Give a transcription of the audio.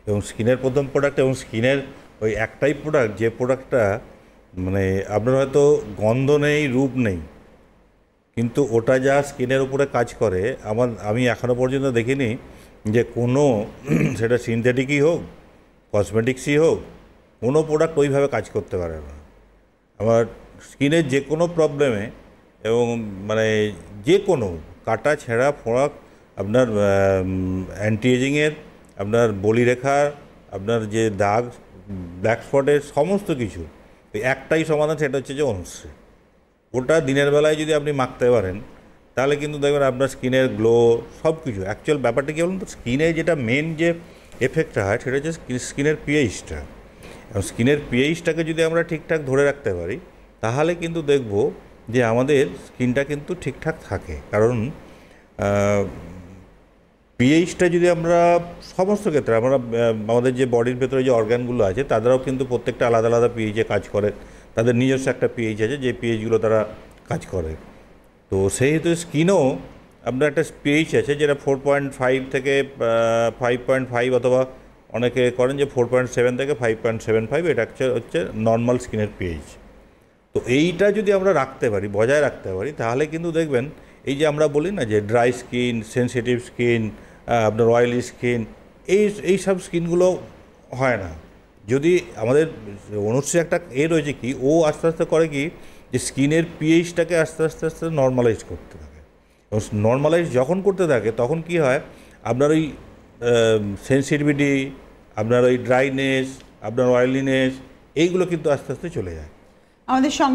এবং স্কিনের প্রথম প্রোডাক্ট এবং স্কিনের ওই একটাই প্রোডাক্ট যে প্রোডাক্টটা মানে আপনার হয়তো গন্ধ নেই, রূপ নেই, কিন্তু ওটা যা স্কিনের উপরে কাজ করে আমি এখনও পর্যন্ত দেখিনি যে কোনো সেটা সিনথেটিকই হোক, কসমেটিক্সই হোক, কোনো প্রোডাক্ট ওইভাবে কাজ করতে পারে না আমার স্কিনের যে কোনো প্রবলেমে। এবং মানে যে কোনো কাটা ছেঁড়া ফোঁড়া, আপনার অ্যান্টি এজিংয়ের, আপনার বলিরেখার, আপনার যে দাগ, ব্ল্যাক স্পটের, সমস্ত কিছু ওই একটাই সমাধান, সেটা হচ্ছে যে অনুশ্রী। ওটা দিনের বেলায় যদি আপনি মাখতে পারেন তাহলে কিন্তু দেখবেন আপনার স্কিনের গ্লো সব কিছু। অ্যাকচুয়াল ব্যাপারটা কী বলুন তো, স্কিনে যেটা মেন যে এফেক্টটা হয় সেটা হচ্ছে স্কিনের পিএইচটা। এবং স্কিনের পিএইচটাকে যদি আমরা ঠিকঠাক ধরে রাখতে পারি তাহলে কিন্তু দেখব যে আমাদের স্কিনটা কিন্তু ঠিকঠাক থাকে। কারণ পিএইচটা যদি আমরা সমস্ত ক্ষেত্রে আমরা আমাদের যে বডির ভেতরে যে অর্গানগুলো আছে তাদেরও কিন্তু প্রত্যেকটা আলাদা আলাদা পিএইচে কাজ করে, তাদের নিজস্ব একটা পিএইচ আছে যে পিএইচগুলো তারা কাজ করে। তো সেই হেতু স্কিনও আপনার একটা পিএইচ আছে যেটা 4.5 থেকে 5.5, অথবা অনেকে করেন যে 4.7 থেকে 5.75, এটা হচ্ছে নর্মাল স্কিনের পিএইচ। তো এইটা যদি আমরা রাখতে পারি, বজায় রাখতে পারি, তাহলে কিন্তু দেখবেন এই যে আমরা বলি না যে ড্রাই স্কিন, সেনসিটিভ স্কিন, আপনার অয়েলি স্কিন, এই সব স্কিনগুলো হয় না। যদি আমাদের অনুশ্রী একটা রয়েছে কি, ও আস্তে আস্তে করে কি যে স্কিনের পিএইচটাকে আস্তে আস্তে আস্তে নর্মালাইজ করতে থাকে। এবং নর্মালাইজ যখন করতে থাকে তখন কি হয়, আপনার ওই সেনসিটিভিটি, আপনার ওই ড্রাইনেস, আপনার অয়েলিনেস, এইগুলো কিন্তু আস্তে আস্তে চলে যায়। আমাদের